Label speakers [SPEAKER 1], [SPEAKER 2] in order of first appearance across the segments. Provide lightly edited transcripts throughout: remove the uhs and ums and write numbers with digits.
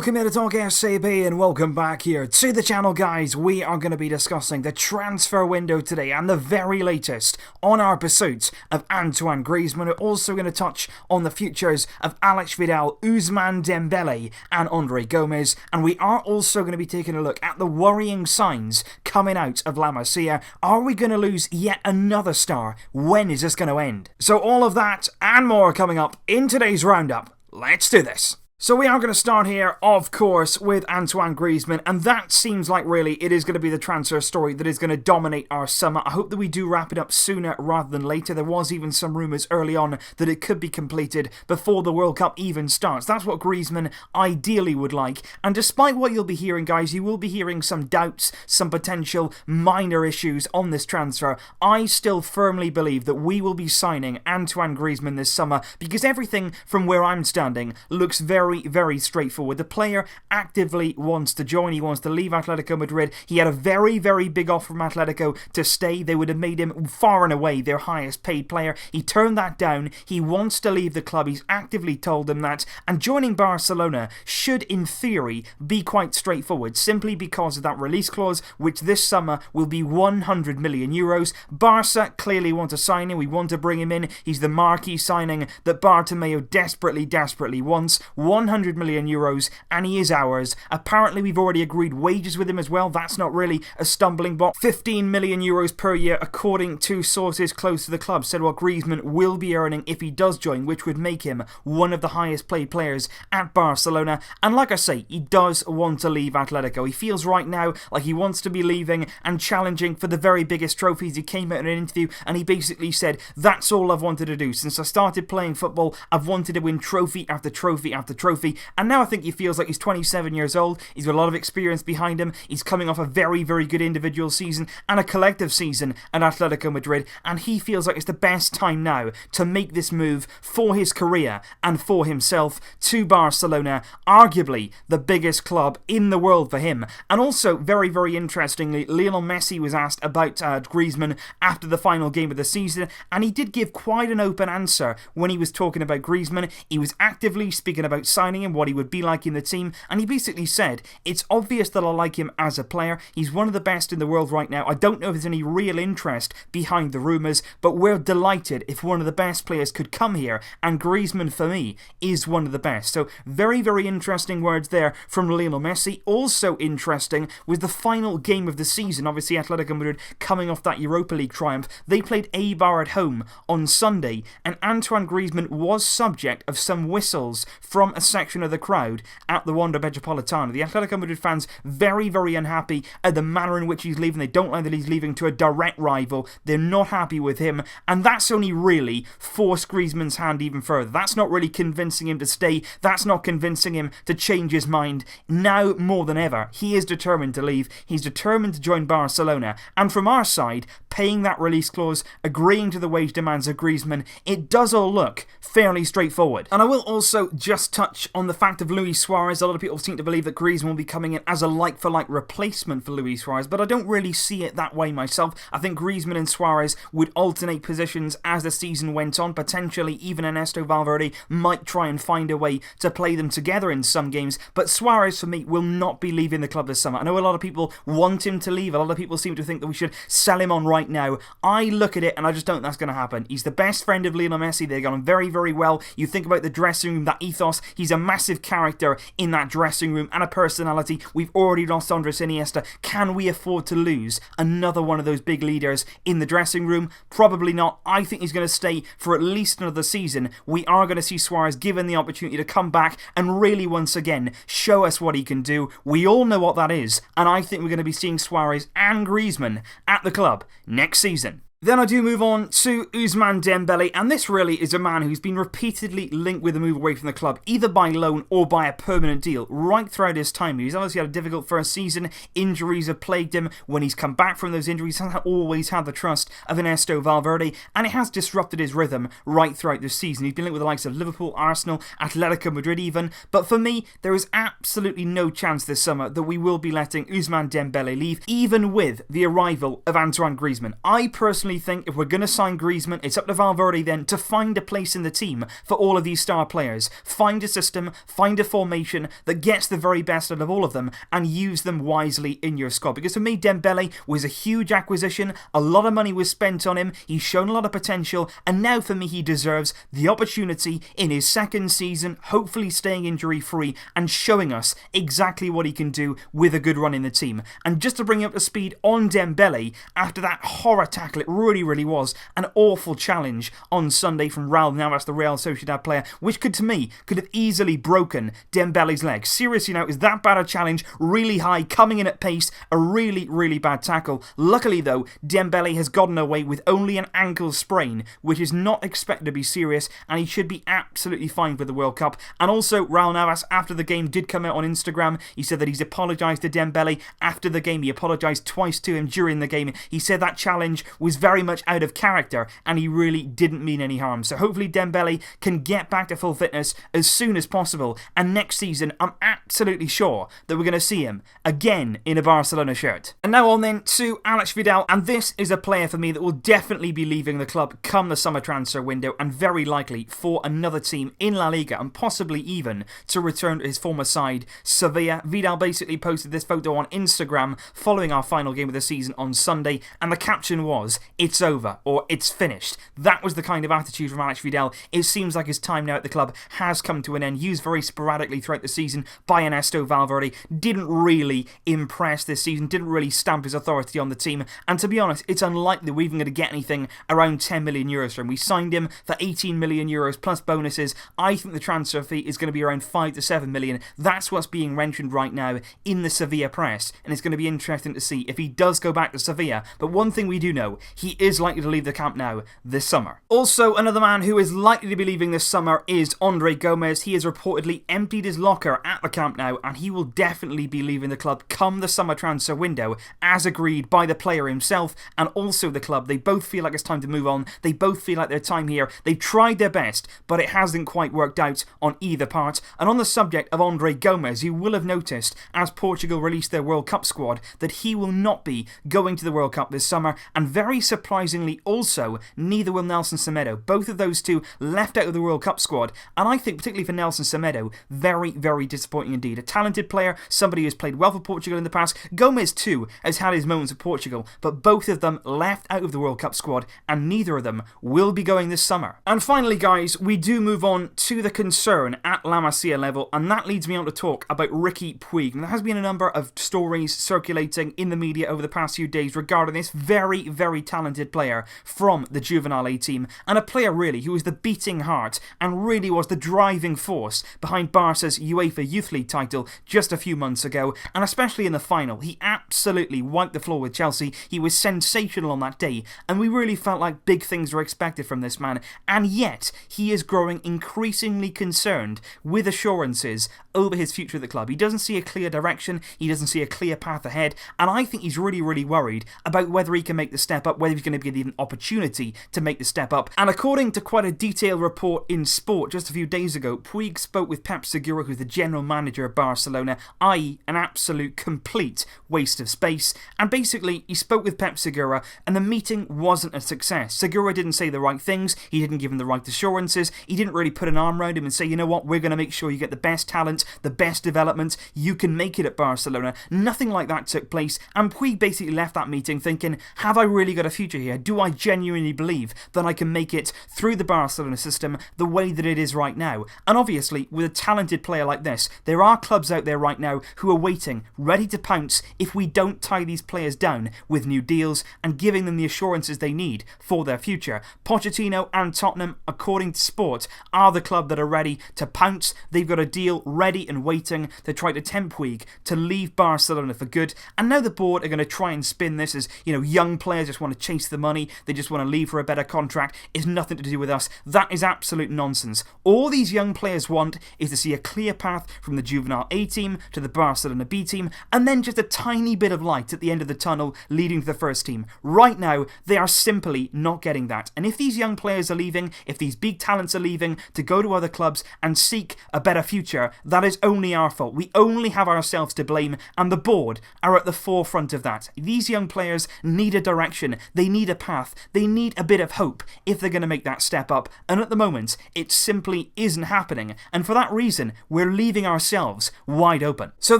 [SPEAKER 1] Welcome here to Talk SAB and welcome back here to the channel, guys. We are going to be discussing the transfer window today and the very latest on our pursuit of Antoine Griezmann. We're also going to touch on the futures of Alex Fidel, Ousmane Dembele and Andre Gomes. And we are also going to be taking a look at the worrying signs coming out of La Masia. Are we going to lose yet another star? When is this going to end? So all of that and more coming up in today's roundup. Let's do this. So we are going to start here, of course, with Antoine Griezmann, and that seems like really it is going to be the transfer story that is going to dominate our summer. I hope that we do wrap it up sooner rather than later. There was even some rumours early on that it could be completed before the World Cup even starts. That's what Griezmann ideally would like, and despite what you'll be hearing, guys, you will be hearing some doubts, some potential minor issues on this transfer. I still firmly believe that we will be signing Antoine Griezmann this summer because everything from where I'm standing looks very straightforward. The player actively wants to join. He wants to leave Atletico Madrid. He had a very big offer from Atletico to stay. They would have made him far and away their highest paid player. He turned that down. He wants to leave the club. He's actively told them that. And joining Barcelona should, in theory, be quite straightforward, simply because of that release clause, which this summer will be 100 million euros. Barca clearly want to sign him. We want to bring him in. He's the marquee signing that Bartomeu desperately wants. 100 million euros, and he is ours. Apparently we've already agreed wages with him as well. That's not really a stumbling block. 15 million euros per year, according to sources close to the club, said what Griezmann will be earning if he does join, which would make him one of the highest paid players at Barcelona. And like I say, he does want to leave Atletico. He feels right now like he wants to be leaving and challenging for the very biggest trophies. He came out in an interview and he basically said, that's all I've wanted to do. Since I started playing football, I've wanted to win trophy after trophy after trophy. And now I think he feels like he's 27 years old. He's got a lot of experience behind him. He's coming off a very good individual season and a collective season at Atletico Madrid, and he feels like it's the best time now to make this move for his career and for himself to Barcelona, arguably the biggest club in the world for him. And also, very interestingly, Lionel Messi was asked about Griezmann after the final game of the season, and he did give quite an open answer when he was talking about Griezmann. He was actively speaking about signing him, what he would be like in the team, and he basically said, it's obvious that I like him as a player. He's one of the best in the world right now. I don't know if there's any real interest behind the rumours, but we're delighted if one of the best players could come here, and Griezmann for me is one of the best. So very interesting words there from Lionel Messi. Also interesting was the final game of the season. Obviously Atletico Madrid coming off that Europa League triumph. They played Eibar at home on Sunday, and Antoine Griezmann was subject of some whistles from a section of the crowd at the Wanda Metropolitano. The Atletico Madrid fans very unhappy at the manner in which he's leaving. They don't like that he's leaving to a direct rival. They're not happy with him, and that's only really forced Griezmann's hand even further. That's not really convincing him to stay. That's not convincing him to change his mind. Now more than ever, he is determined to leave. He's determined to join Barcelona, and from our side, paying that release clause, agreeing to the wage demands of Griezmann, it does all look fairly straightforward. And I will also just touch on the fact of Luis Suarez. A lot of people seem to believe that Griezmann will be coming in as a like-for-like replacement for Luis Suarez, but I don't really see it that way myself. I think Griezmann and Suarez would alternate positions as the season went on. Potentially even Ernesto Valverde might try and find a way to play them together in some games, but Suarez for me will not be leaving the club this summer. I know a lot of people want him to leave. A lot of people seem to think that we should sell him on right now. I look at it and I just don't think that's going to happen. He's the best friend of Lionel Messi. They got on very well. You think about the dressing room, that ethos. He's a massive character in that dressing room and a personality. We've already lost Andres Iniesta. Can we afford to lose another one of those big leaders in the dressing room? Probably not. I think he's going to stay for at least another season. We are going to see Suarez given the opportunity to come back and really once again show us what he can do. We all know what that is, and I think we're going to be seeing Suarez and Griezmann at the club next season. Then I do move on to Ousmane Dembele, and this really is a man who's been repeatedly linked with a move away from the club, either by loan or by a permanent deal, right throughout his time. He's obviously had a difficult first season. Injuries have plagued him. When he's come back from those injuries, he hasn't always had the trust of Ernesto Valverde, and it has disrupted his rhythm right throughout this season. He's been linked with the likes of Liverpool, Arsenal, Atletico Madrid even, but for me, there is absolutely no chance this summer that we will be letting Ousmane Dembele leave, even with the arrival of Antoine Griezmann. I personally personally think if we're going to sign Griezmann, it's up to Valverde then to find a place in the team for all of these star players. Find a system, find a formation that gets the very best out of all of them and use them wisely in your squad. Because for me, Dembele was a huge acquisition. A lot of money was spent on him. He's shown a lot of potential. And now for me, he deserves the opportunity in his second season, hopefully staying injury-free and showing us exactly what he can do with a good run in the team. And just to bring you up to speed on Dembele, after that horror tackle, it really was an awful challenge on Sunday from Raul Navas, the Real Sociedad player, which to me could have easily broken Dembele's leg. Seriously now, is that bad a challenge? Really high, coming in at pace, a really bad tackle. Luckily though, Dembele has gotten away with only an ankle sprain, which is not expected to be serious, and he should be absolutely fine for the World Cup. And also, Raul Navas, after the game, did come out on Instagram. He said that he's apologised to Dembele after the game. He apologised twice to him during the game. He said that challenge was very much out of character, and he really didn't mean any harm. So hopefully Dembele can get back to full fitness as soon as possible, and next season I'm absolutely sure that we're going to see him again in a Barcelona shirt. And now on then to Alex Fidel, and this is a player for me that will definitely be leaving the club come the summer transfer window, and very likely for another team in La Liga, and possibly even to return to his former side, Sevilla. Vidal basically posted this photo on Instagram following our final game of the season on Sunday, and the caption was, "It's over," or "It's finished." That was the kind of attitude from Alex Fidel. It seems like his time now at the club has come to an end. Used very sporadically throughout the season by Ernesto Valverde. Didn't really impress this season, didn't really stamp his authority on the team, and to be honest, it's unlikely we're even going to get anything around 10 million euros from him. We signed him for 18 million euros plus bonuses. I think the transfer fee is going to be around 5 to 7 million. That's what's being mentioned right now in the Sevilla press, and it's going to be interesting to see if he does go back to Sevilla. But one thing we do know, he is likely to leave the Camp Nou this summer. Also, another man who is likely to be leaving this summer is Andre Gomes. He has reportedly emptied his locker at the Camp Nou, and he will definitely be leaving the club come the summer transfer window, as agreed by the player himself and also the club. They both feel like it's time to move on. They both feel like their time here, they've tried their best, but it hasn't quite worked out on either part. And on the subject of Andre Gomes, you will have noticed, as Portugal released their World Cup squad, that he will not be going to the World Cup this summer, and very surprisingly also, neither will Nelson Semedo. Both of those two left out of the World Cup squad, and I think particularly for Nelson Semedo, very disappointing indeed. A talented player, somebody who's played well for Portugal in the past. Gomes too has had his moments for Portugal, but both of them left out of the World Cup squad, and neither of them will be going this summer. And finally guys, we do move on to the concern at La Masia level, and that leads me on to talk about Riqui Puig. And there has been a number of stories circulating in the media over the past few days regarding this very talented player from the Juvenile A team, and a player really who was the beating heart and really was the driving force behind Barca's UEFA Youth League title just a few months ago, and especially in the final. He absolutely wiped the floor with Chelsea. He was sensational on that day, and we really felt like big things were expected from this man, and yet he is growing increasingly concerned with assurances over his future at the club. He doesn't see a clear direction, he doesn't see a clear path ahead, and I think he's really worried about whether he can make the step up, whether he's going to be given an opportunity to make the step up. And according to quite a detailed report in Sport just a few days ago, Puig spoke with Pep Segura, who's the general manager of Barcelona, i.e. an absolute complete waste of space. And basically, he spoke with Pep Segura, and the meeting wasn't a success. Segura didn't say the right things, he didn't give him the right assurances, he didn't really put an arm around him and say, you know what, we're going to make sure you get the best talent, the best development, you can make it at Barcelona. Nothing like that took place, and Puig basically left that meeting thinking, have I really got a future here? Do I genuinely believe that I can make it through the Barcelona system the way that it is right now? And obviously, with a talented player like this, there are clubs out there right now who are waiting, ready to pounce if we don't tie these players down with new deals and giving them the assurances they need for their future. Pochettino and Tottenham, according to Sport, are the club that are ready to pounce. They've got a deal ready and waiting to try to tempt Puig to leave Barcelona for good, and now the board are going to try and spin this as, you know, young players just want to chase the money, they just want to leave for a better contract, it's nothing to do with us. That is absolute nonsense. All these young players want is to see a clear path from the Juvenile A team to the Barcelona B team, and then just a tiny bit of light at the end of the tunnel leading to the first team. Right now, they are simply not getting that, and if these young players are leaving, if these big talents are leaving to go to other clubs and seek a better future, that is only our fault. We only have ourselves to blame, and the board are at the forefront of that. These young players need a direction, they They need a path. They need a bit of hope if they're going to make that step up. And at the moment, it simply isn't happening. And for that reason, we're leaving ourselves wide open. So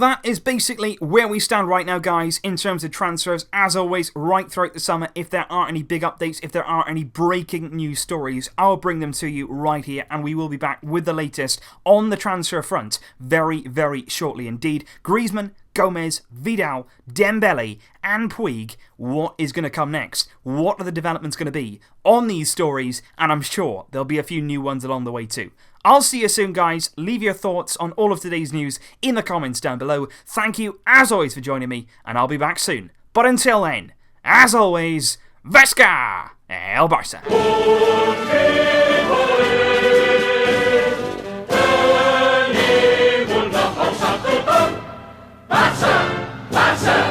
[SPEAKER 1] that is basically where we stand right now, guys, in terms of transfers. As always, right throughout the summer, if there are any big updates, if there are any breaking news stories, I'll bring them to you right here, and we will be back with the latest on the transfer front very, very shortly indeed. Griezmann, Gomez, Fidel, Dembele and Puig, what is going to come next? What are the developments going to be on these stories? And I'm sure there'll be a few new ones along the way too. I'll see you soon, guys. Leave your thoughts on all of today's news in the comments down below. Thank you, as always, for joining me, and I'll be back soon. But until then, as always, Vesca El Barça. Barça!